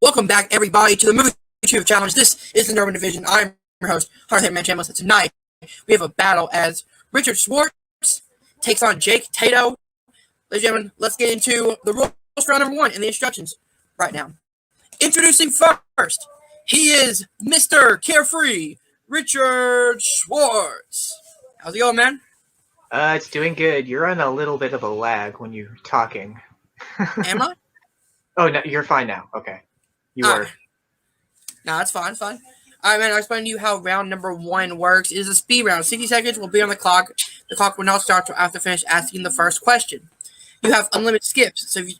Welcome back, everybody, to the Movie Trivia Challenge. This is the Nerdom Division. I'm your host, Hunter Chambless, and tonight we have a battle as Richard Schwartz takes on Jake Tato. Ladies and gentlemen, let's get into the rules for round number one and the instructions right now. Introducing first, he is Mr. Carefree, Richard Schwartz. How's it going, man? It's doing good. You're on a little bit of a lag when you're talking. Am I? Oh, no, you're fine now. Okay. You are. No, it's fine. All right, man, I'll explain to you how round number one works. It is a speed round. 60 seconds will be on the clock. The clock will not start until after finish asking the first question. You have unlimited skips. So if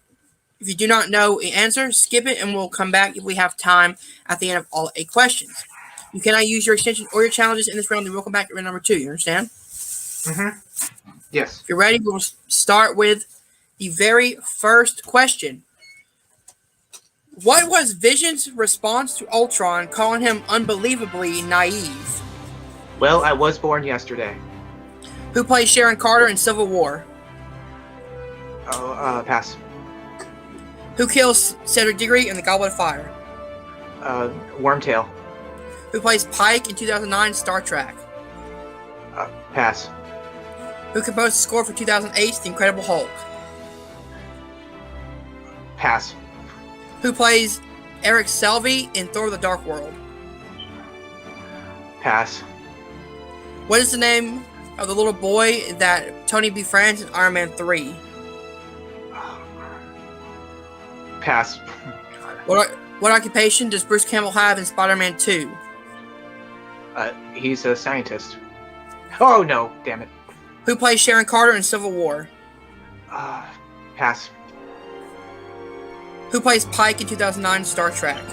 you do not know the answer, skip it, and we'll come back if we have time at the end of all 8 questions. You cannot use your extension or your challenges in this round. Then we'll come back to round number 2. You understand? Mm-hmm. Yes. If you're ready, we'll start with the very first question. What was Vision's response to Ultron calling him unbelievably naive? Well, I was born yesterday. Who plays Sharon Carter in Civil War? Pass. Who kills Cedric Diggory in The Goblet of Fire? Wormtail. Who plays Pike in 2009 Star Trek? Pass. Who composed the score for 2008's The Incredible Hulk? Pass. Who plays Eric Selvey in Thor: The Dark World? Pass. What is the name of the little boy that Tony befriends in Iron Man 3? Pass. What occupation does Bruce Campbell have in Spider-Man 2? He's a scientist. Oh, no. Damn it. Who plays Sharon Carter in Civil War? Pass. Who plays Pike in 2009 Star Trek?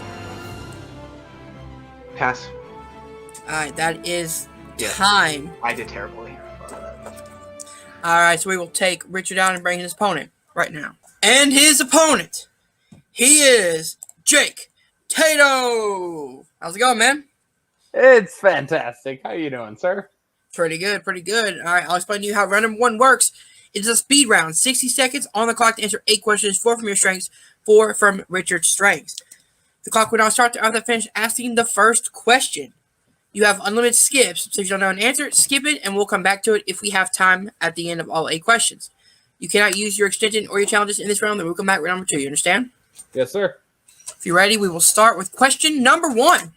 Pass. Alright, that is Yes. time. I did terribly. Alright, so we will take Richard out and bring his opponent right now. And his opponent, he is Jake Tato. How's it going, man? It's fantastic. How you doing, sir? Pretty good. Alright, I'll explain to you how round number one works. It's a speed round. 60 seconds on the clock to answer 8 questions, 4 from your strengths, 4 from Richard's strengths. The clock will now start after finish asking the first question. You have unlimited skips, so if you don't know an answer, skip it, and we'll come back to it if we have time at the end of all 8 questions. You cannot use your extension or your challenges in this round, then we'll come back with number 2. You understand? Yes, sir. If you're ready, we will start with question number 1.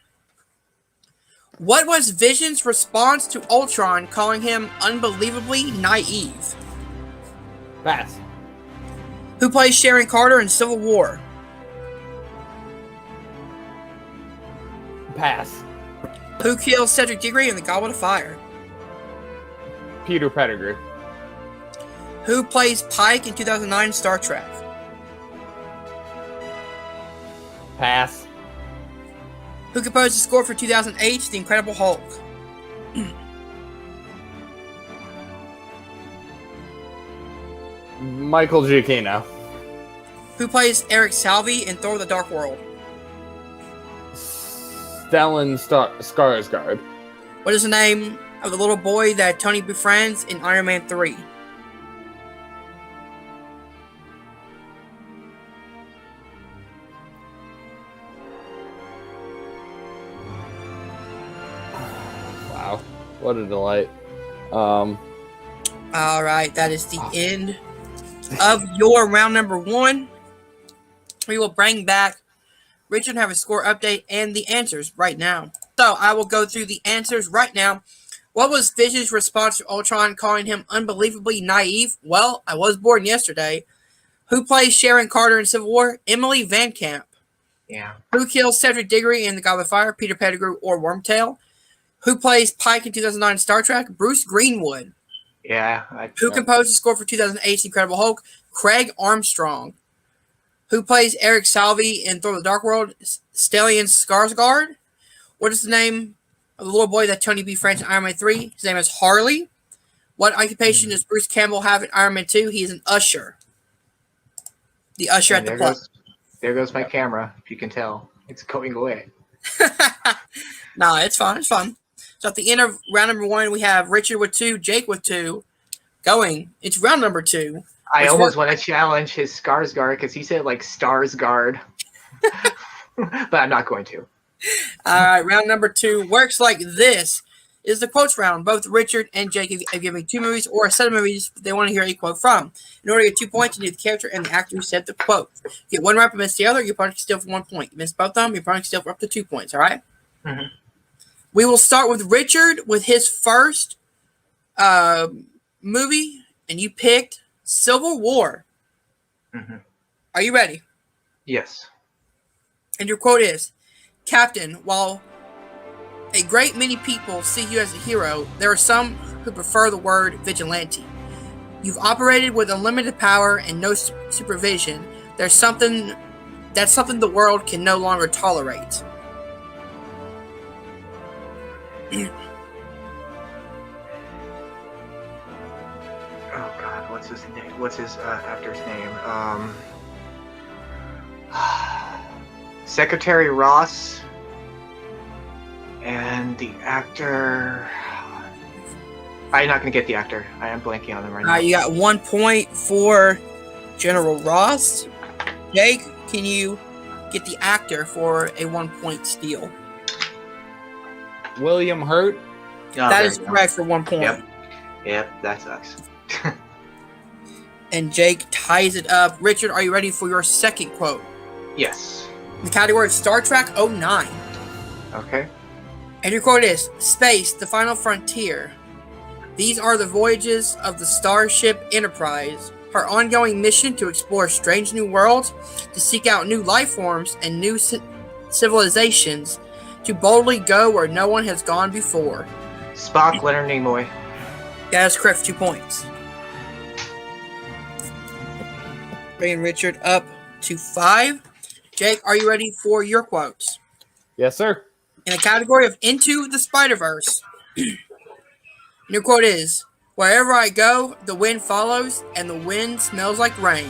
What was Vision's response to Ultron calling him unbelievably naive? Pass. Who plays Sharon Carter in Civil War? Pass. Who kills Cedric Diggory in The Goblet of Fire? Peter Pettigrew. Who plays Pike in 2009 Star Trek? Pass. Who composed the score for 2008's The Incredible Hulk? Michael Giacchino. Who plays Eric Selvey in Thor: The Dark World? Stellan Skarsgård. What is the name of the little boy that Tony befriends in Iron Man 3? Wow, what a delight. Alright, that is the end of your round number 1. We will bring back Richard and have a score update and the answers right now. So I will go through the answers right now. What was Vision's response to Ultron calling him unbelievably naive? Well, I was born yesterday. Who plays Sharon Carter in Civil War? Emily Van Camp. Yeah. Who kills Cedric Diggory in The Goblet of Fire? Peter Pettigrew or Wormtail? Who plays Pike in 2009 Star Trek? Bruce Greenwood. Yeah. Who composed the score for 2008's Incredible Hulk? Craig Armstrong. Who plays Eric Selvey in Thor: The Dark World? Stellan Skarsgård. What is the name of the little boy that Tony befriends in Iron Man 3? His name is Harley. What occupation does Bruce Campbell have in Iron Man 2? He is an usher. The usher at the club. There goes my camera, if you can tell. It's going away. No, it's fine. So at the end of round number 1, we have Richard with 2, Jake with 2. It's round number 2. I almost want to challenge his Skarsgård because he said like Starsgard. but I'm not going to. All right, round number 2 works like this. Is the quotes round. Both Richard and Jake have given me 2 movies or a set of movies they want to hear a quote from. In order to get 2 points, you need the character and the actor who said the quote. You get 1 right, but miss the other, your opponent can steal for 1 point. You miss both of them, your opponent can steal for up to 2 points, all right? Mm-hmm. We will start with Richard with his first movie, and you picked Civil War. Mm-hmm. Are you ready? Yes. And your quote is, Captain, while a great many people see you as a hero, there are some who prefer the word vigilante. You've operated with unlimited power and no supervision. That's something the world can no longer tolerate. Oh God, what's his name? What's his actor's name? Secretary Ross and the actor. I'm not gonna get the actor. I am blanking on him right now. You got 1 point for General Ross. Jake, can you get the actor for a 1 point steal? William Hurt. Oh, That there is you go. correct for 1 point. Yep, that sucks. And Jake ties it up. Richard, are you ready for your second quote? Yes. In the category of Star Trek 09. Okay. And your quote is, Space, the final frontier. These are the voyages of the Starship Enterprise, her ongoing mission to explore strange new worlds, to seek out new life forms and new civilizations, to boldly go where no one has gone before. Spock, Leonard Nimoy. That is correct for 2 points. Bringing Richard up to 5. Jake, are you ready for your quotes? Yes, sir. In the category of Into the Spider-Verse, your quote is, wherever I go, the wind follows, and the wind smells like rain.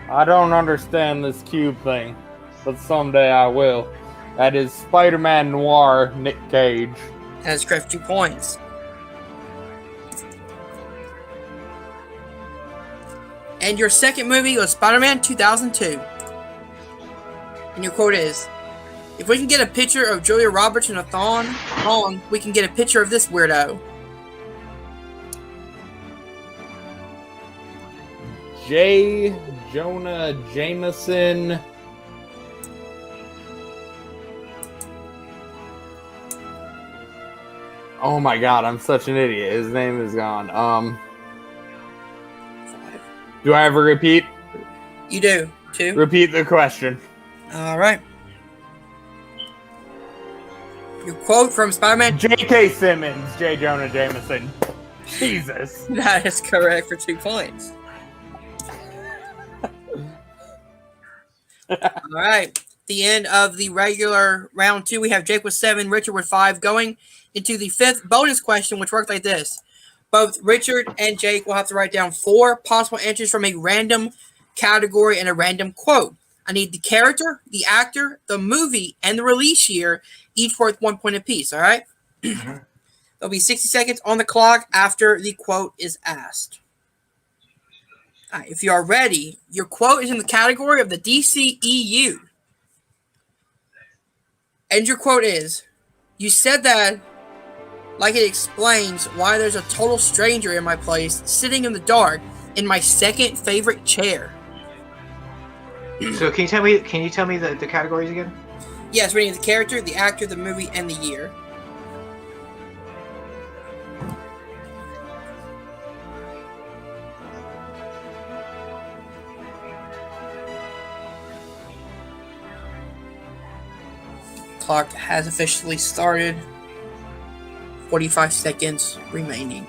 I don't understand this cube thing, but someday I will. That is Spider-Man Noir, Nick Cage. That is correct for 2 points. And your second movie was Spider-Man 2002. And your quote is, if we can get a picture of Julia Roberts in a thong, we can get a picture of this weirdo. J. Jonah Jameson. Oh my God, I'm such an idiot. His name is gone. 5. Do I have a repeat? You do. 2. Repeat the question. All right. Your quote from Spider-Man. J.K. Simmons, J. Jonah Jameson. Jesus. That is correct for 2 points. All right. The end of the regular round 2. We have Jake with 7, Richard with 5, going into the 5th bonus question, which worked like this. Both Richard and Jake will have to write down 4 possible answers from a random category and a random quote. I need the character, the actor, the movie, and the release year, each worth 1 point apiece, all right? Mm-hmm. There'll be 60 seconds on the clock after the quote is asked. All right, if you are ready, your quote is in the category of the DCEU. And your quote is, you said that like it explains why there's a total stranger in my place, sitting in the dark, in my second favorite chair. So can you tell me the categories again? Yes, we need the character, the actor, the movie, and the year. Clock has officially started. 45 seconds remaining.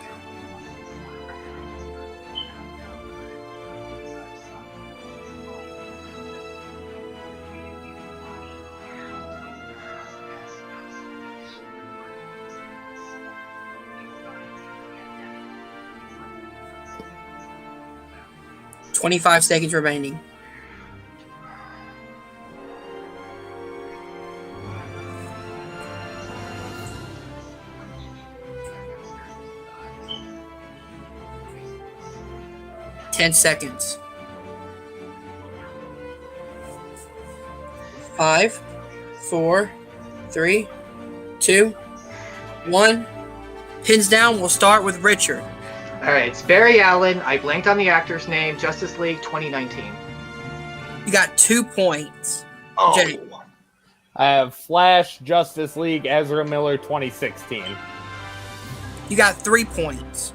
$25 seconds remaining. $10 seconds. 5, 4, 3, 2, 1. Pins down. We'll start with Richard. All right, it's Barry Allen. I blanked on the actor's name. Justice League 2019. You got 2 points. Oh. Jake. I have Flash, Justice League, Ezra Miller, 2016. You got 3 points.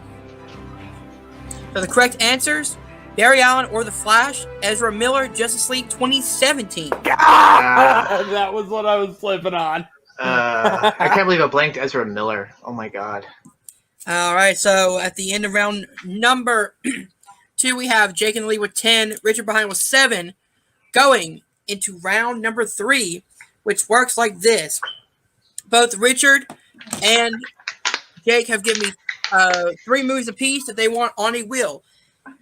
So the correct answers: Barry Allen or The Flash, Ezra Miller, Justice League 2017. That was what I was flipping on. I can't believe I blanked Ezra Miller. Oh my god. All right, so at the end of round number 2, we have Jake in the lead with 10, Richard behind with 7, going into round number 3, which works like this. Both Richard and Jake have given me 3 movies apiece that they want on a wheel.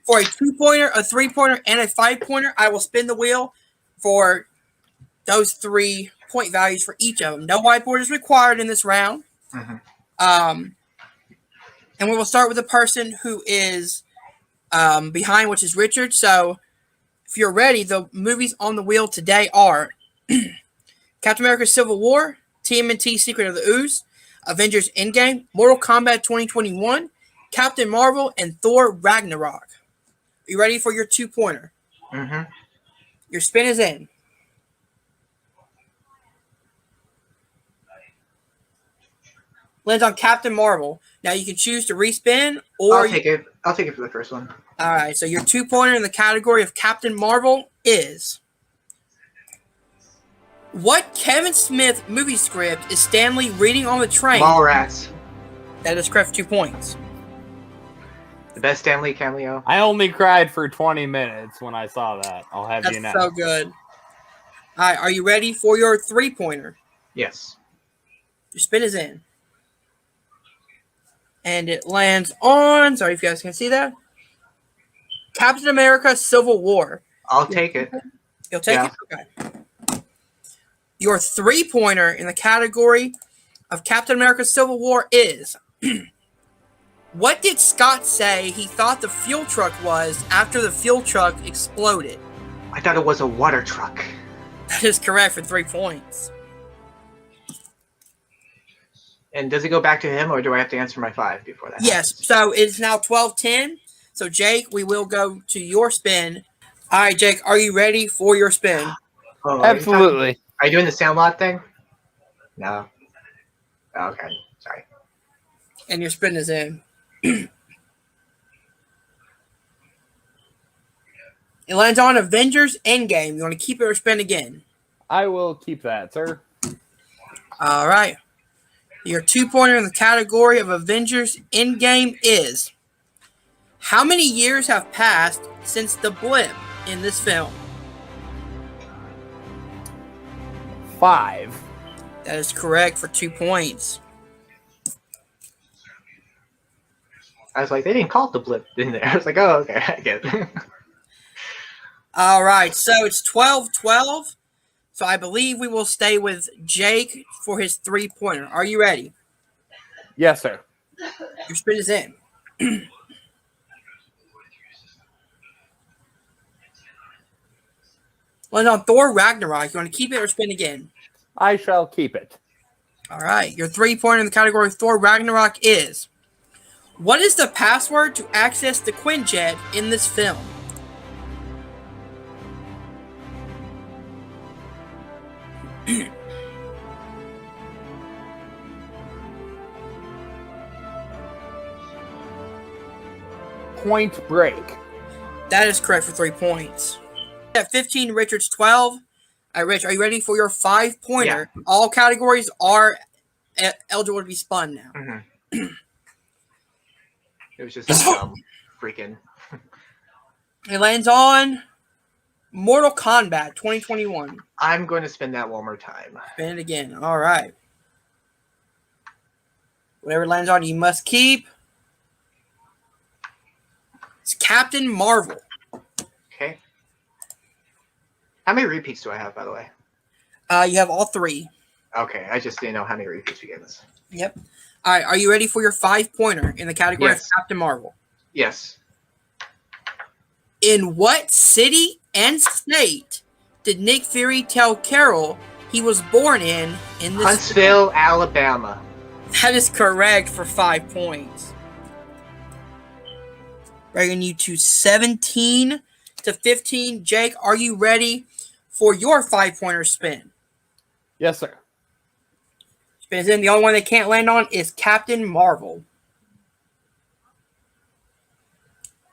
For a 2-pointer, a 3-pointer, and a 5-pointer, I will spin the wheel for those 3 point values for each of them. No whiteboard is required in this round. Mm-hmm. And we will start with the person who is behind, which is Richard. So if you're ready, the movies on the wheel today are Captain America Civil War, TMNT Secret of the Ooze, Avengers Endgame, Mortal Kombat 2021, Captain Marvel, and Thor Ragnarok. Are you ready for your 2-pointer? Mm-hmm. Your spin is in. Lands on Captain Marvel. Now you can choose to respin or I'll take it. I'll take it for the first one. All right, so your 2-pointer in the category of Captain Marvel is: what Kevin Smith movie script is Stanley reading on the train? Mallrats. That is correct for 2 points. The best Stanley cameo. I only cried for 20 minutes when I saw that. I'll have you know. That's so good. All right, are you ready for your 3-pointer? Yes. Your spin is in. And it lands on, sorry if you guys can see that, Captain America Civil War. I'll take it. You'll take it? Okay. Your 3-pointer in the category of Captain America Civil War is: what did Scott say he thought the fuel truck was after the fuel truck exploded? I thought it was a water truck. That is correct for 3 points. And does it go back to him, or do I have to answer my 5 before that? Yes, so it's now 12-10. So, Jake, we will go to your spin. All right, Jake, are you ready for your spin? Oh, Absolutely. Are you doing the Sandlot thing? No. Okay, sorry. And your spin is in. It lands on Avengers Endgame. You want to keep it or spin again? I will keep that, sir. All right. Your 2-pointer in the category of Avengers Endgame is: how many years have passed since the blip in this film? 5. That is correct for 2 points. I was like, they didn't call it the blip in there. I was like, oh, okay, I get it. All right, so it's 12-12. So I believe we will stay with Jake for his 3-pointer. Are you ready? Yes, sir. Your spin is in. Well, on Thor Ragnarok, you want to keep it or spin again? I shall keep it. All right, your 3-pointer in the category of Thor Ragnarok is: what is the password to access the Quinjet in this film? Point Break. That is correct for 3 points. At 15, Richard's 12. All right, Rich, are you ready for your 5-pointer? Yeah. All categories are eligible to be spun now. Mm-hmm. It was just freaking. It lands on Mortal Kombat 2021. I'm going to spin that one more time. Spin it again. All right. Whatever it lands on, you must keep. It's Captain Marvel. Okay. How many repeats do I have, by the way? You have all 3. Okay, I just didn't know how many repeats we gave us. Yep. All right, are you ready for your 5-pointer in the category of Captain Marvel? Yes. In what city and state did Nick Fury tell Carol he was born in this Huntsville, Alabama. That is correct for 5 points. Bringing you to 17 to 15. Jake, are you ready for your 5-pointer spin? Yes, sir. Spins in. The only one they can't land on is Captain Marvel.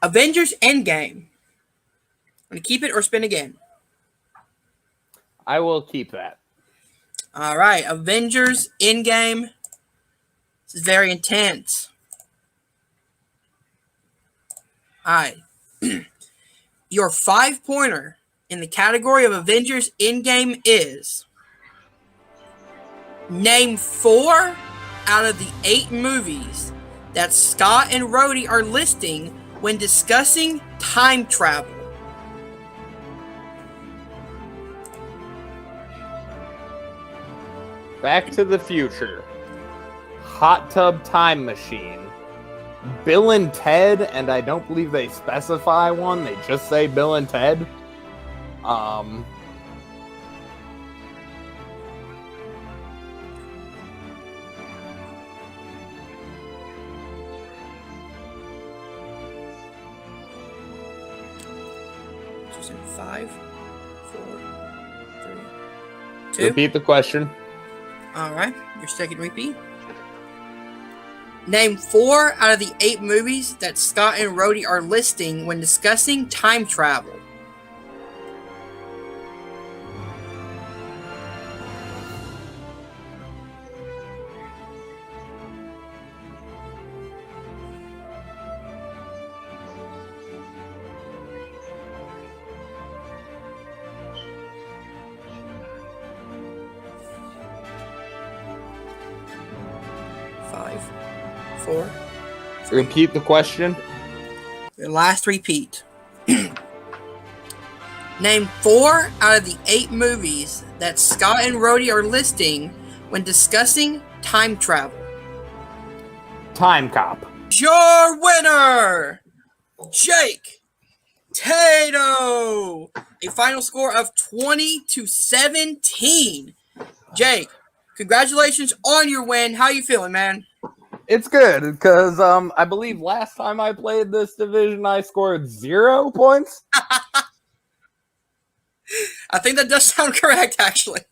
Avengers Endgame. Want to keep it or spin again? I will keep that. All right. Avengers Endgame. This is very intense. All right. Your 5-pointer in the category of Avengers Endgame is: name 4 out of the 8 movies that Scott and Rhodey are listing when discussing time travel. Back to the Future, Hot Tub Time Machine, Bill and Ted, and I don't believe they specify one. They just say Bill and Ted. Just in 5, 4, 3, 2. Repeat the question. All right, your second repeat. Name 4 out of the 8 movies that Scott and Rhodey are listing when discussing time travel. Repeat the question. Your last repeat. Name 4 out of the 8 movies that Scott and Rhodey are listing when discussing time travel. Time Cop. Your winner, Jake Tato. A final score of 20-17. Jake, congratulations on your win. How you feeling, man? It's good because I believe last time I played this division, I scored 0 points. I think that does sound correct, actually.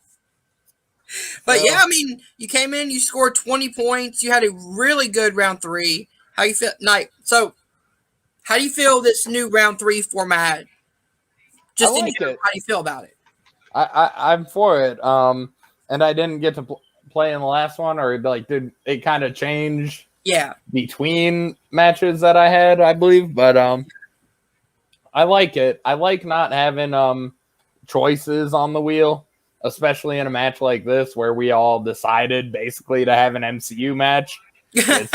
But yeah, I mean, you came in, you scored 20 points. You had a really good round 3. How you feel? So, how do you feel this new round 3 format? Just in general, how do you feel about it? I'm for it. And I didn't get to play in the last one, or did it kind of change? Yeah, between matches that I had, I believe, but I like it. I like not having choices on the wheel, especially in a match like this where we all decided basically to have an MCU match. It's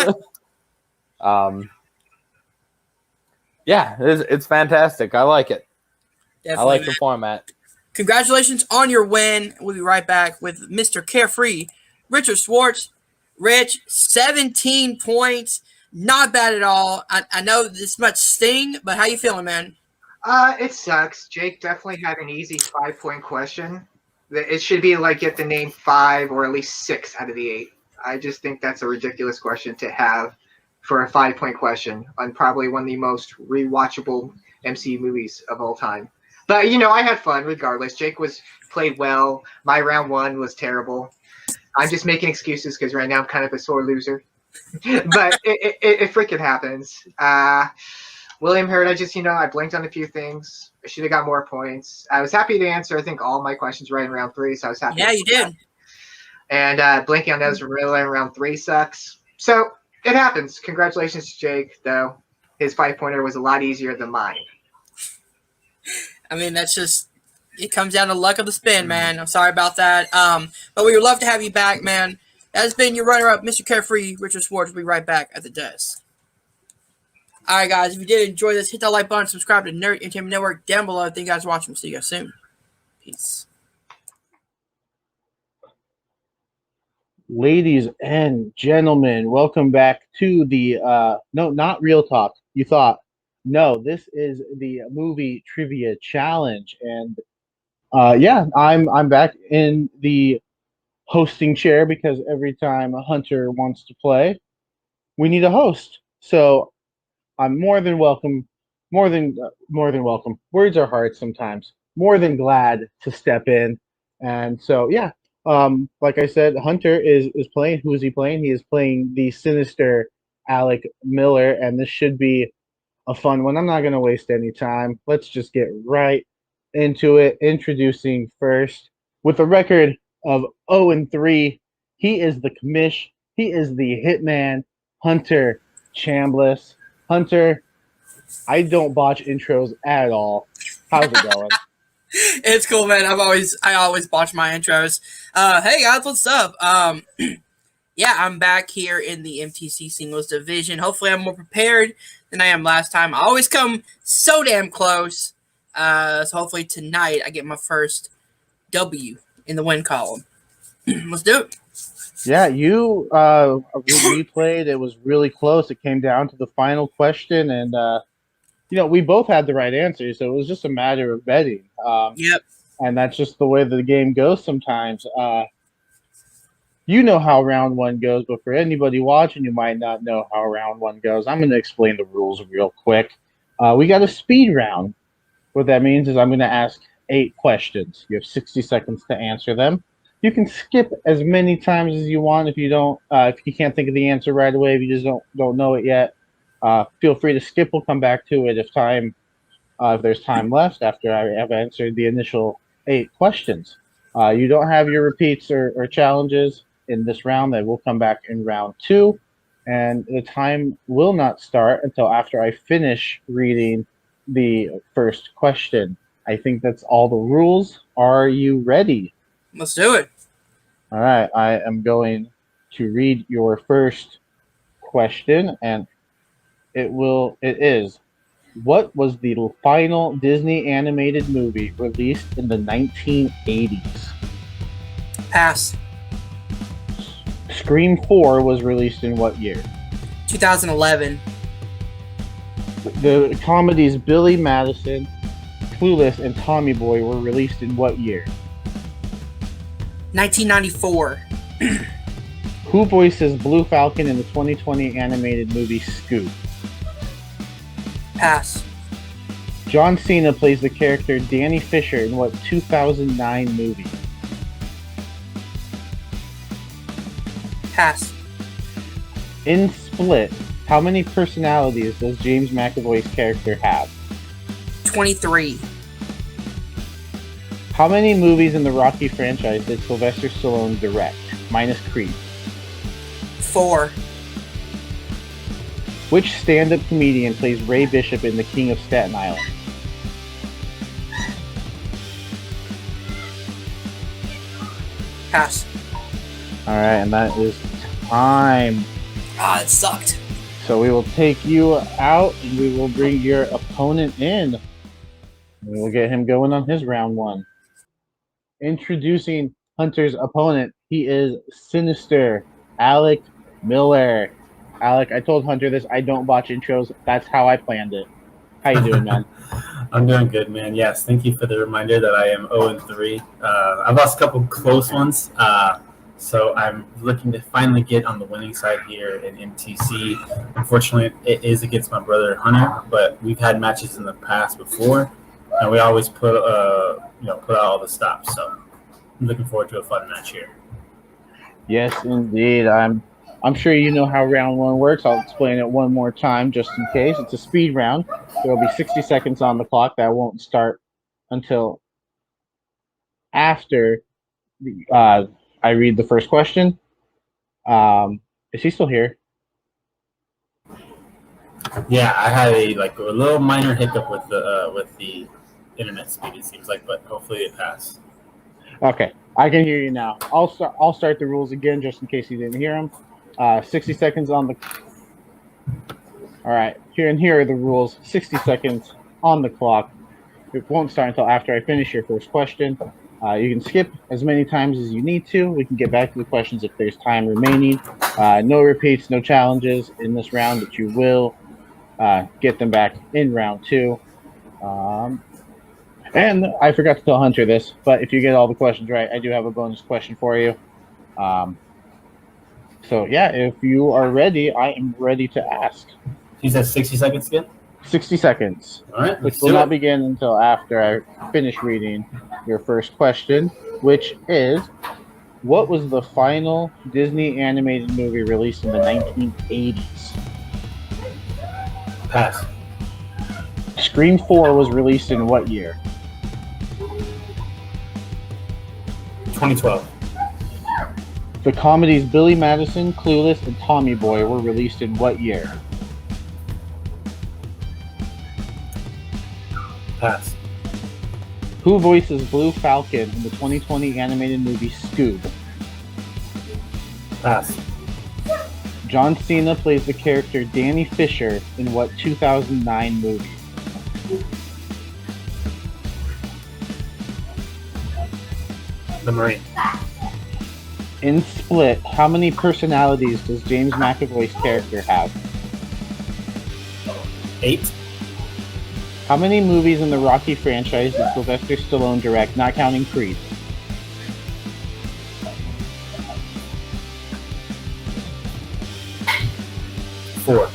fantastic. I like it. Definitely, I like the format. Congratulations on your win. We'll be right back with Mr. Carefree, Richard Schwartz. Rich, 17 points. Not bad at all. I know this much sting, but how you feeling, man? It sucks. Jake definitely had an easy 5-point question. It should be get the name 5 or at least 6 out of the 8. I just think that's a ridiculous question to have for a 5-point question on probably one of the most rewatchable MCU movies of all time. But, I had fun regardless. Jake played well. My round 1 was terrible. I'm just making excuses because right now I'm kind of a sore loser. But it freaking happens. William Hurt, I blinked on a few things. I should have got more points. I was happy to answer, I think, all my questions right in round 3, so I was happy. Yeah, you did. And blinking on those really in round 3 sucks. So it happens. Congratulations to Jake, though. His 5-pointer was a lot easier than mine. I mean, that's just, it comes down to luck of the spin, man. I'm sorry about that. But we would love to have you back, man. That has been your runner-up, Mr. Carefree, Richard Schwartz. We'll be right back at the desk. All right, guys. If you did enjoy this, hit that like button, subscribe to Nerd Entertainment Network down below. Thank you guys for watching. See you guys soon. Peace. Ladies and gentlemen, welcome back to the no, not Real Talk. You thought, no, this is the movie trivia challenge, and Yeah, I'm back in the hosting chair because every time a Hunter wants to play, we need a host. So I'm more than welcome, more than welcome. Words are hard sometimes. More than glad to step in, and so yeah. Like I said, Hunter is playing. Who is he playing? He is playing the sinister Alec Miller, and this should be a fun one. I'm not going to waste any time. Let's just get right into it. Introducing first, with a record of 0 and 3, he is the commish. He is the hitman, Hunter Chambless. Hunter, I don't botch intros at all. How's it going? It's cool, man. I always botch my intros. Hey guys, what's up? Yeah, I'm back here in the MTC Singles Division. Hopefully, I'm more prepared than I am last time. I always come so damn close. So hopefully tonight I get my first W in the win column. Let's do it. Yeah, we played. It was really close. It came down to the final question, and we both had the right answer, so it was just a matter of betting. Yep. And that's just the way the game goes sometimes. You know how round one goes, but for anybody watching, you might not know how round one goes. I'm going to explain the rules real quick. We got a speed round. What that means is I'm going to ask 8 questions. You have 60 seconds to answer them. You can skip as many times as you want if you don't. If you can't think of the answer right away, if you just don't know it yet, feel free to skip. We'll come back to it if there's time left after I have answered the initial 8 questions. You don't have your repeats or challenges in this round. That will come back in round 2, and the time will not start until after I finish reading the first question. I think that's all the rules. Are you ready? Let's do it. All right, I am going to read your first question, and it is, what was the final Disney animated movie released in the 1980s? Pass. Scream 4 was released in what year? 2011. The comedies Billy Madison, Clueless, and Tommy Boy were released in what year? 1994. Who voices Blue Falcon in the 2020 animated movie Scoot? Pass. John Cena plays the character Danny Fisher in what 2009 movie? Pass. In Split, how many personalities does James McAvoy's character have? 23. How many movies in the Rocky franchise did Sylvester Stallone direct, minus Creed? 4. Which stand-up comedian plays Ray Bishop in The King of Staten Island? Pass. Alright, and that is time. Ah, it sucked. So we will take you out and we will bring your opponent in. We will get him going on his round 1. Introducing Hunter's opponent, he is sinister Alec Miller. Alec, I told Hunter this. I don't botch intros. That's how I planned it. How you doing, man? I'm doing good, man. Yes, thank you for the reminder that I am 0 and 3. I've lost a couple close ones, so I'm looking to finally get on the winning side here in MTC. Unfortunately, it is against my brother Hunter, but we've had matches in the past before, and we always put out all the stops. So I'm looking forward to a fun match here. Yes, indeed. I'm sure you know how round 1 works. I'll explain it one more time just in case. It's a speed round. There will be 60 seconds on the clock. That won't start until after I read the first question. Is he still here? Yeah, I had a little minor hiccup with the internet speed. It seems like, but hopefully it passed. Okay, I can hear you now. I'll start the rules again just in case you didn't hear them. 60 seconds on the. All right, here are the rules. 60 seconds on the clock. It won't start until after I finish your first question. You can skip as many times as you need to. We can get back to the questions if there's time remaining. No repeats, no challenges in this round, but you will get them back in round 2. And I forgot to tell Hunter this, but if you get all the questions right, I do have a bonus question for you. So yeah, if you are ready, I am ready to ask. He says 60 seconds again? 60 seconds, All right, which let's will do not it. begin until after I finish reading your first question, which is, what was the final Disney animated movie released in the 1980s? Pass. Scream 4 was released in what year? 2012. The comedies Billy Madison, Clueless, and Tommy Boy were released in what year? Pass. Who voices Blue Falcon in the 2020 animated movie Scoob? Pass. John Cena plays the character Danny Fisher in what 2009 movie? The Marine. In Split, how many personalities does James McAvoy's character have? 8. How many movies in the Rocky franchise did Sylvester Stallone direct, not counting Creed? 4.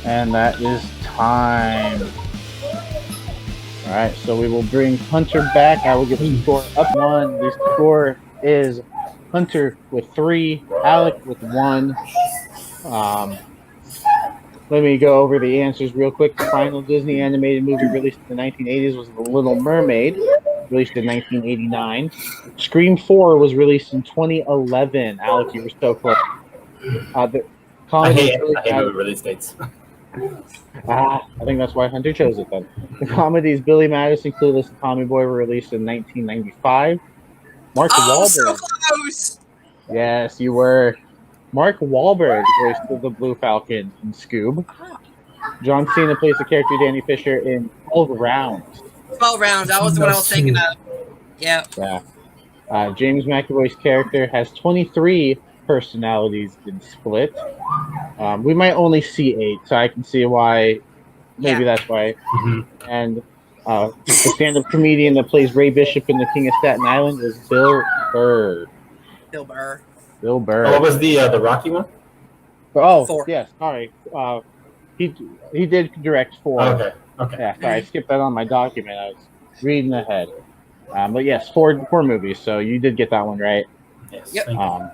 And that is time. Alright, so we will bring Hunter back. I will give the score up 1. The score is Hunter with 3, Alec with 1. Let me go over the answers real quick. The final Disney animated movie released in the 1980s was The Little Mermaid, released in 1989. Scream 4 was released in 2011. Alec, you were so close. The I comedy hate movie release dates. I think that's why Hunter chose it then. The comedies Billy Madison, Clueless, and Tommy Boy were released in 1995. Mark Oh, so Wahlberg. close. Yes, you were. Mark Wahlberg voiced the Blue Falcon in Scoob. John Cena plays the character Danny Fisher in 12 Rounds. 12 rounds. That was the one I was thinking of. Yeah. Yeah. James McAvoy's character has 23 personalities in Split. We might only see 8, so I can see why. Maybe that's why. Mhm. And the stand-up comedian that plays Ray Bishop in The King of Staten Island is Bill Burr. Bill Burr. Bill Burr. Oh, what was the Rocky one? Oh, 4. yes. Sorry. He did direct 4. Okay. Yeah, sorry. I skipped that on my document. I was reading ahead. But yes, 4 movies. So you did get that one right. Yes. Yep. Thank you.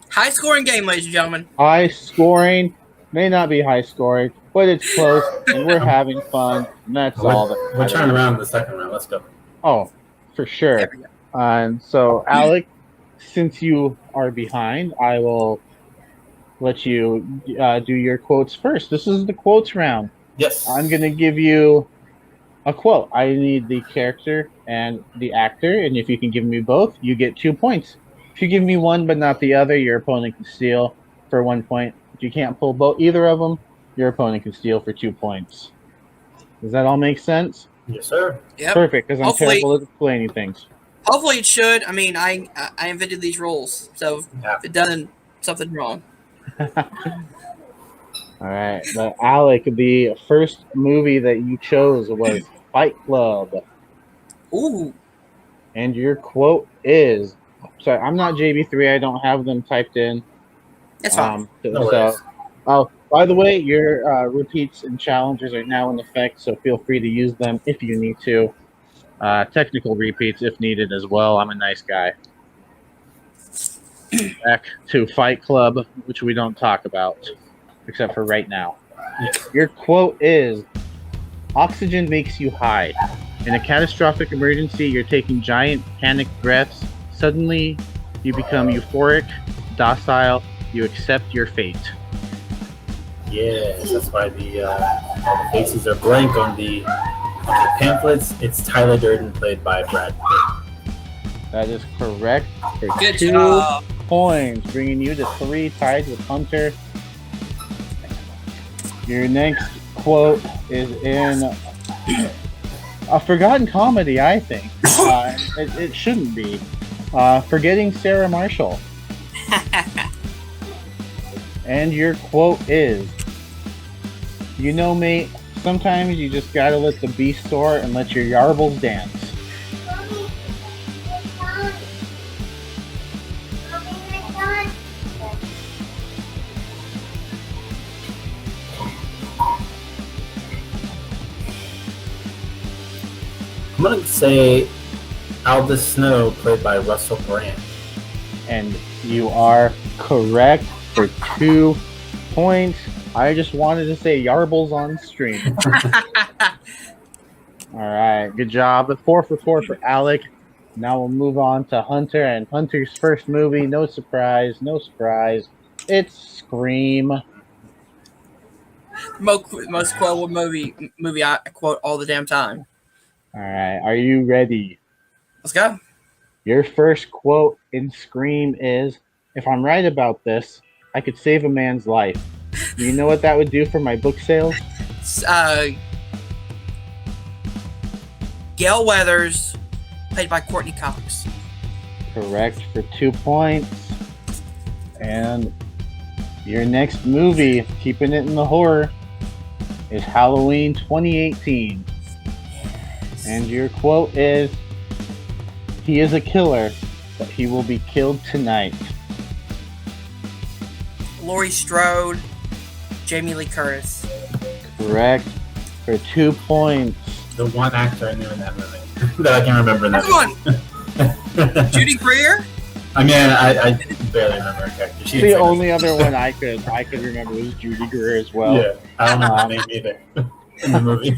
High scoring game, ladies and gentlemen. High scoring may not be high scoring, but it's close, and we're having fun. And that's all. We're turning around in the second round. Let's go. Oh, for sure. There we go. And so, Alec, since you are behind, I will let you do your quotes first. This is the quotes round. Yes. I'm going to give you a quote. I need the character and the actor, and if you can give me both, you get 2 points. If you give me one but not the other, your opponent can steal for 1 point. If you can't pull either of them, your opponent can steal for 2 points. Does that all make sense? Yes, sir. Yep. Perfect, because I'm Hopefully- terrible at explaining things. Hopefully it should. I mean, I invented these rules, so Yeah. if it doesn't, something wrong. All right, but Alec, the first movie that you chose was Fight Club, Ooh. and your quote is, sorry, I'm not JB3, I don't have them typed in. That's fine. No worries. Oh, by the way, your repeats and challenges are now in effect, so feel free to use them if you need to. Technical repeats if needed as well. I'm a nice guy. Back to Fight Club, which we don't talk about, except for right now. Yes. Your quote is, oxygen makes you high. In a catastrophic emergency, you're taking giant panicked breaths. Suddenly, you become euphoric, docile, you accept your fate. Yes, that's why all the faces are blank on the pamphlets. It's Tyler Durden, played by Brad Pitt. That is correct for Good 2 job. points, bringing you to 3, tied with Hunter. Your next quote is in a forgotten comedy, I think. It shouldn't be. Forgetting Sarah Marshall. And your quote is, you know, mate, sometimes you just gotta let the beast soar and let your yarbles dance. I'm going to say Aldous Snow, played by Russell Brand. And you are correct for 2 points. I just wanted to say yarbles on stream. All right, good job. 4 for 4 for Alec. Now we'll move on to Hunter and Hunter's first movie. No surprise, no surprise. It's Scream. Most quotable movie I quote all the damn time. All right, are you ready? Let's go. Your first quote in Scream is, "If I'm right about this, I could save a man's life. Do you know what that would do for my book sales?" Gail Weathers, played by Courtney Cox. Correct for 2 points. And your next movie, keeping it in the horror, is Halloween 2018. Yes. And your quote is, "He is a killer, but he will be killed tonight." Laurie Strode, Jamie Lee Curtis. Correct for 2 points. The one actor I knew in that movie that I can remember in that Come on, Judy Greer. I mean, I barely remember her character. She's The only other one I could remember was Judy Greer as well. Yeah, I don't know her name either in the movie.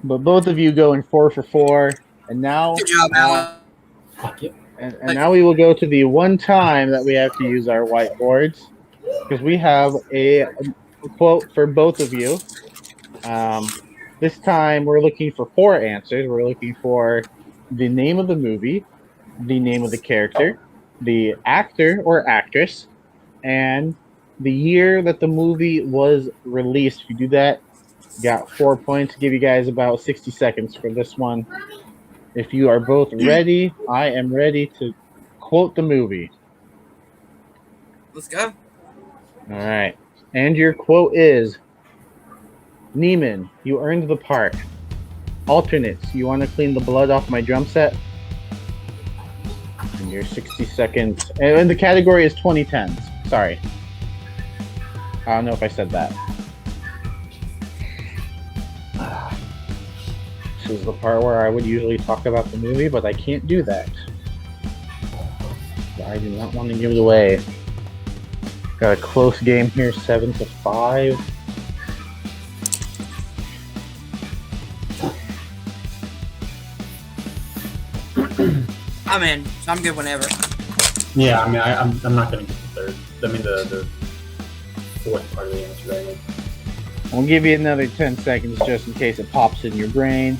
But both of you going 4 for 4, and now Good job, Alan. Fuck it. and now we will go to the one time that we have to use our whiteboards, because we have a quote for both of you. This time we're looking for 4 answers. We're looking for the name of the movie, the name of the character, the actor or actress, and the year that the movie was released. If you do that, you got 4 points. Give you guys about 60 seconds for this one. If you are both ready, I am ready to quote the movie. Let's go. All right. And your quote is, "Neiman, you earned the part. Alternates, you want to clean the blood off my drum set?" And your 60 seconds. And the category is 2010s. Sorry. I don't know if I said that. This is the part where I would usually talk about the movie, but I can't do that. I do not want to give it away. Got a close game here, 7-5. I'm in. So I'm good whenever. Yeah, I mean, I'm not gonna get the third. I mean, the fourth part of the answer right now. I'll give you another 10 seconds just in case it pops in your brain.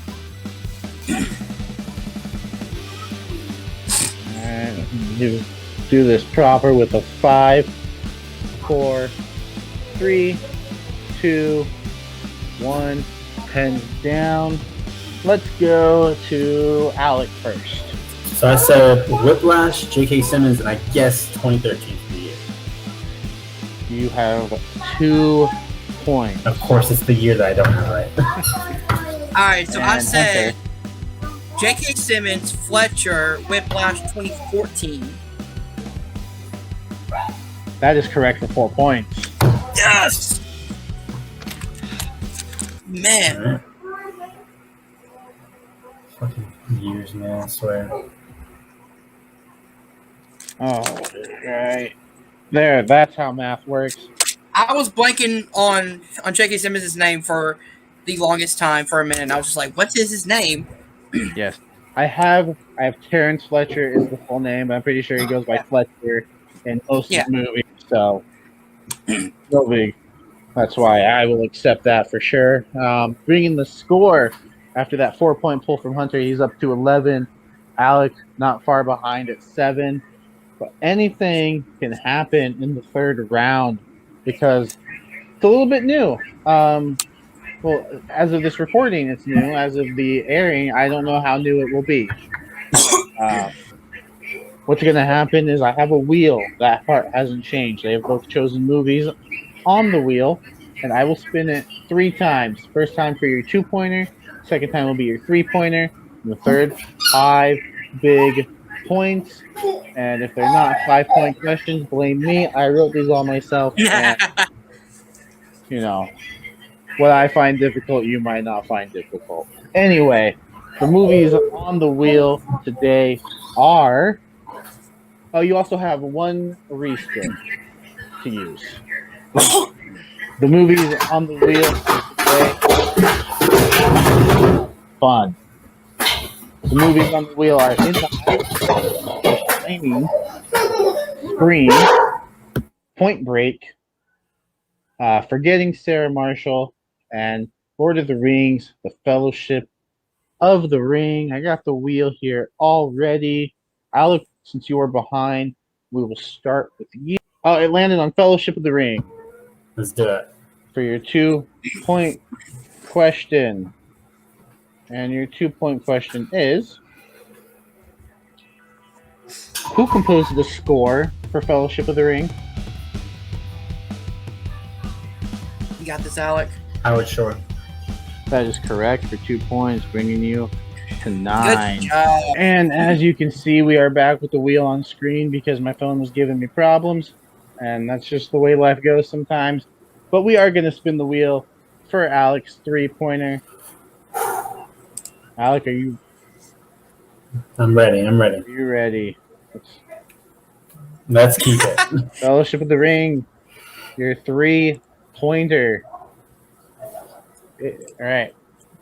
Alright, do this proper with a 5, 4, 3, 2, 1. Pens down. Let's go to Alec first. So I said Whiplash, J.K. Simmons, and I guess 2013 for the year. You have 2 points. Of course, it's the year that I don't have right. Alright, so I And said J.K. Simmons, Fletcher, Whiplash 2014. That is correct for 4 points. Yes! Man. Alright. Fucking years, man, I swear. Oh, right. There, that's how math works. I was blanking on J.K. Simmons' name for the longest time for a minute. And I was just like, what's his name? Yes. I have Terrence Fletcher is the full name, but I'm pretty sure he goes by Fletcher in most of the movies, so no big. That's why I will accept that for sure. Bringing the score after that 4-point pull from Hunter, he's up to 11. Alec not far behind at 7. But anything can happen in the third round because it's a little bit new. Well, as of this recording, it's new. As of the airing, I don't know how new it will be. What's going to happen is I have a wheel. That part hasn't changed. They have both chosen movies on the wheel. and I will spin it 3 times. First time for your 2-pointer, second time will be your 3-pointer, and the third, 5 big points. And if they're not 5-point questions, blame me. I wrote these all myself, and what I find difficult, you might not find difficult. Anyway, the movies on the wheel today are. Oh, you also have 1 respin to use. The movies on the wheel today. Fun. The movies on the wheel are In the Heights, Flaming, Scream, Point Break, Forgetting Sarah Marshall, and Lord of the Rings, The Fellowship of the Ring. I got the wheel here already. Alec, since you are behind, we will start with you. Oh, it landed on Fellowship of the Ring. Let's do it. For your 2-point question. And your 2-point question is, who composed the score for Fellowship of the Ring? You got this, Alec. Howard Shore. That is correct for 2 points, bringing you to 9. Good job. And as you can see, we are back with the wheel on screen because my phone was giving me problems. And that's just the way life goes sometimes. But we are going to spin the wheel for Alec's 3-pointer. Alec, are you I'm ready. Are you ready? Let's keep it. Fellowship of the Ring, your 3-pointer. All right.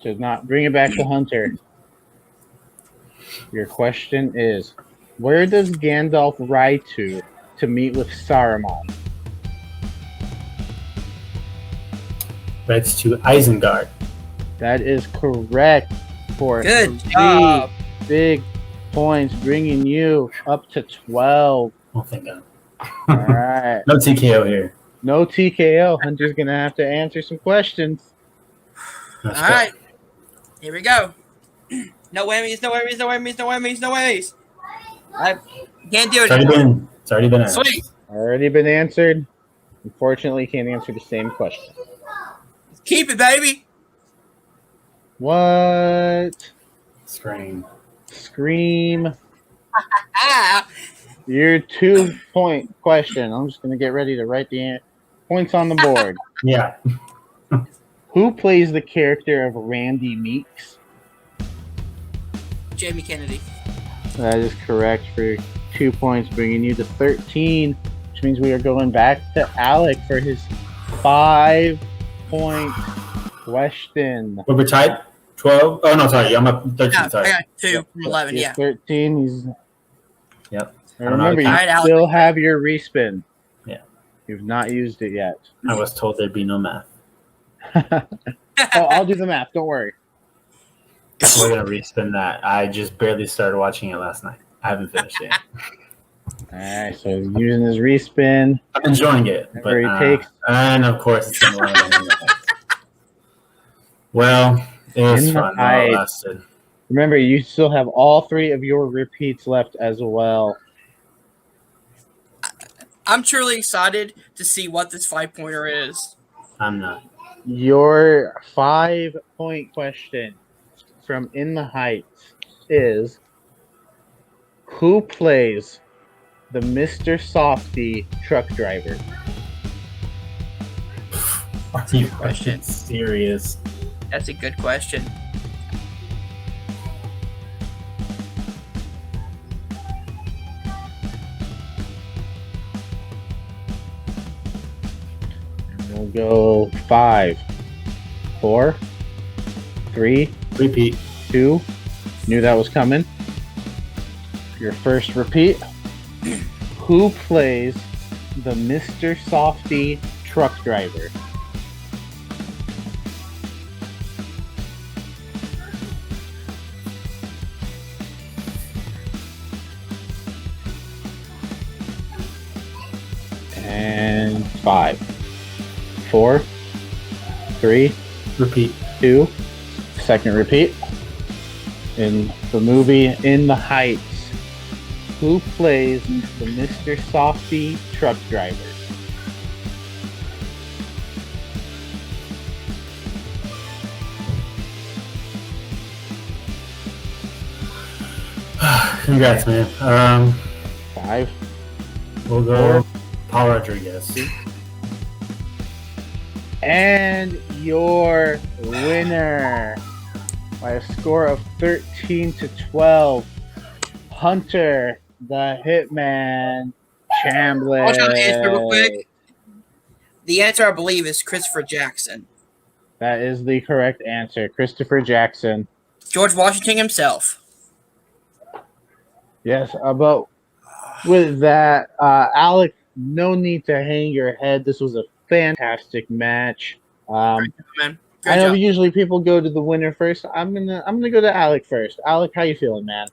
So not bring it back to Hunter. Your question is, where does Gandalf ride to meet with Saruman? That's to Isengard. That is correct for Good 3 job. big points, bringing you up to 12. Oh, thank God. All right. No TKO here. No TKO. Hunter's going to have to answer some questions. Let's All go. right. Here we go. No whammies, no whammies, no whammies, no whammies, no whammies. I can't do it. It's already been asked. Sweet. Already been answered. Unfortunately, can't answer the same question. Keep it, baby. What? Scream. Scream. Ah. Your 2-point question. I'm just going to get ready to write the points on the board. Yeah. Who plays the character of Randy Meeks? Jamie Kennedy. That is correct for 2 points, bringing you to 13, which means we are going back to Alec for his 5-point question. We're tied? 12? Oh, no, sorry. I'm up 13. No, Sorry. I got 2 from 11, He's yeah. 13. He's. Yep. And remember, you All right, Alec. still have your respin. Yeah. You've not used it yet. I was told there'd be no math. Oh, I'll do the math. Don't worry. We're going to respin that. I just barely started watching it last night. I haven't finished it. All right, so he's using his respin. I'm enjoying it. But, Where he takes. and, of course, it's going to land on the Well, it was In the fun while it heights. lasted. Remember, you still have all 3 of your repeats left as well. I'm truly excited to see what this 5-pointer is. I'm not. Your 5-point question from In the Heights is, who plays the Mr. Softy truck driver? Are you fucking serious? That's a good question. We'll go 5, 4, 3, Repeat. 2. Knew that was coming. Your first repeat. Who plays the Mr. Softy truck driver? And 5, 4, 3, Repeat. 2. Second repeat. In the movie In the Heights, who plays the Mr. Softy truck driver? Congrats, man. 5. We'll go Paul Rodriguez. And your winner by a score of 13-12, Hunter the Hitman Chambless. I'll try to answer real quick. The answer, I believe, is Christopher Jackson. That is the correct answer. Christopher Jackson. George Washington himself. Yes, but with that, Alec, no need to hang your head. This was a fantastic match. Man. Great I know job. usually people go to the winner first. I'm gonna go to Alec first. Alec, how you feeling, man?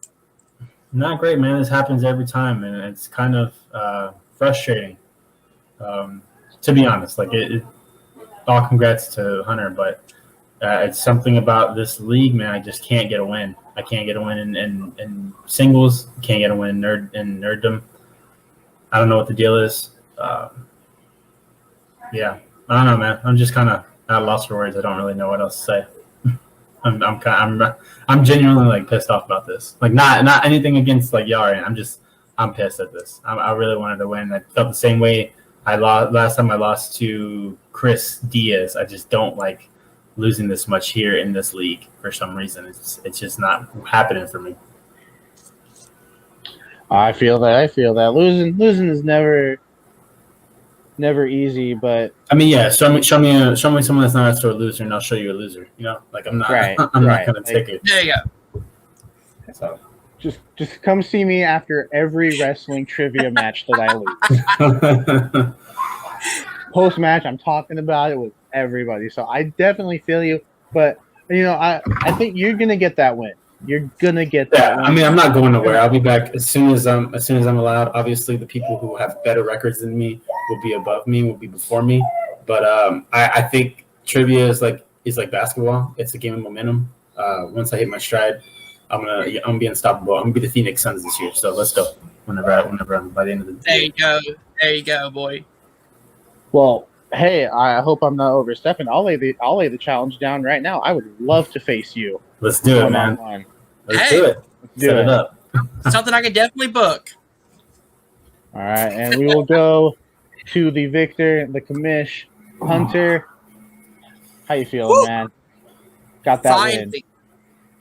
Not great, man. This happens every time, and it's kind of frustrating. To be honest, like all congrats to Hunter, but it's something about this league, man. I just can't get a win. I can't get a win in singles. Can't get a win in nerddom. I don't know what the deal is. Yeah, I don't know, man. I'm just kind of at a loss for words. I don't really know what else to say. I'm genuinely like pissed off about this. Like not anything against like Yari. I'm pissed at this. I really wanted to win. I felt the same way I lost last time I lost to Chris Diaz. I just don't like losing this much here in this league for some reason. It's just not happening for me. I feel that. Losing is never easy, but I mean, yeah. Show me someone that's not a sore loser, and I'll show you a loser. You know, like I'm not. Right, I'm right. not gonna take it. There you go. So. just come see me after every wrestling trivia match that I lose. Post match, I'm talking about it with everybody. So I definitely feel you, but I think you're gonna get that win. You're gonna get that win. I mean, I'm not going nowhere. I'll be back as soon as I'm allowed. Obviously, the people who have better records than me will be above me, will be before me. But I think trivia is like basketball. It's a game of momentum. Once I hit my stride, I'm gonna be unstoppable. I'm gonna be the Phoenix Suns this year. So let's go. Whenever I'm by the end of the day. There you go, boy. Well, hey, I hope I'm not overstepping. I'll lay the challenge down right now. I would love to face you. Let's do it, man. One-on-one. Let's do it. Set it up. Something I can definitely book. All right, and we will go to the victor, the commish, Hunter. How you feeling, Woo! man? Got that win.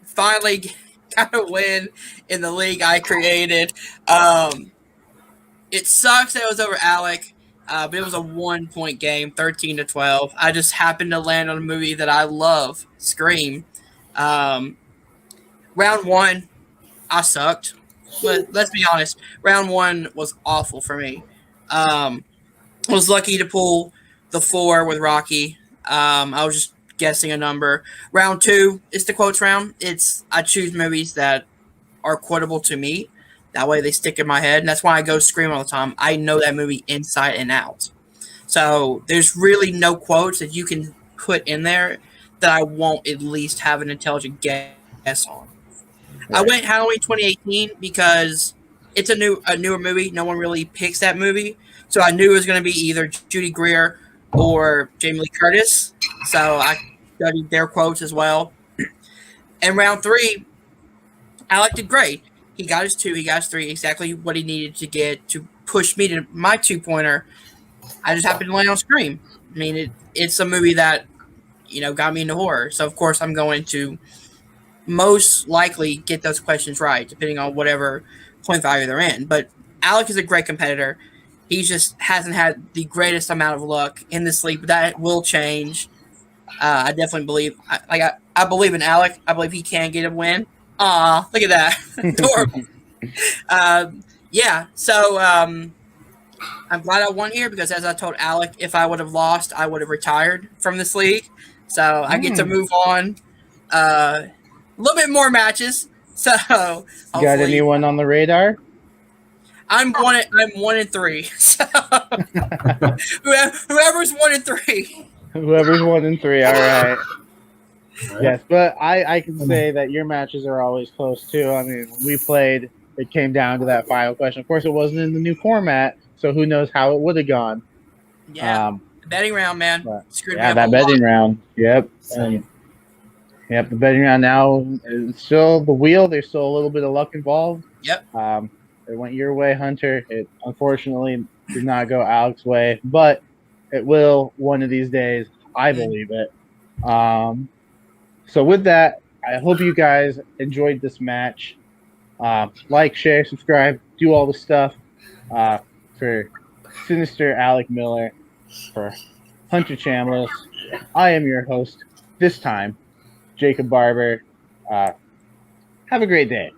Finally got a win in the league I created. It sucks that it was over Alec, but it was a 1-point game, 13-12. I just happened to land on a movie that I love, Scream. Round 1, I sucked. But let's be honest, round 1 was awful for me. Was lucky to pull the 4 with Rocky. I was just guessing a number. Round 2 is the quotes round. I choose movies that are quotable to me. That way they stick in my head. And that's why I go Scream all the time. I know that movie inside and out. So there's really no quotes that you can put in there that I won't at least have an intelligent guess on. I went Halloween 2018 because it's a newer movie. No one really picks that movie. So I knew it was going to be either Judy Greer or Jamie Lee Curtis. So I studied their quotes as well. And round 3, Alec did great. He got his 2, he got his 3, exactly what he needed to get to push me to my 2-pointer. I just happened to land on Scream. I mean, it's a movie that, got me into horror. So, of course, I'm going to most likely get those questions right, depending on whatever point value they're in. But Alec is a great competitor. He just hasn't had the greatest amount of luck in this league, but that will change. I definitely believe. I believe in Alec. I believe he can get a win. Aw, look at that. Adorable. Yeah, so I'm glad I won here because, as I told Alec, if I would have lost, I would have retired from this league. So I get to move on. A little bit more matches. So You got anyone on the radar? I'm 1-3. So whoever's 1-3. Whoever's 1-3. All right. Yes, but I can say that your matches are always close too. I mean, when we played, it came down to that final question. Of course, it wasn't in the new format, so who knows how it would have gone. Yeah, the betting round, man. Screwed me up that a betting lot. round. Yep. Yep, the betting round now is still the wheel. There's still a little bit of luck involved. Yep. It went your way, Hunter. It unfortunately did not go Alec's way, but it will one of these days. I believe it. So with that, I hope you guys enjoyed this match. Like, share, subscribe, do all the stuff for Sinister Alec Miller, for Hunter Chambless. I am your host this time, Jacob Barber. Have a great day.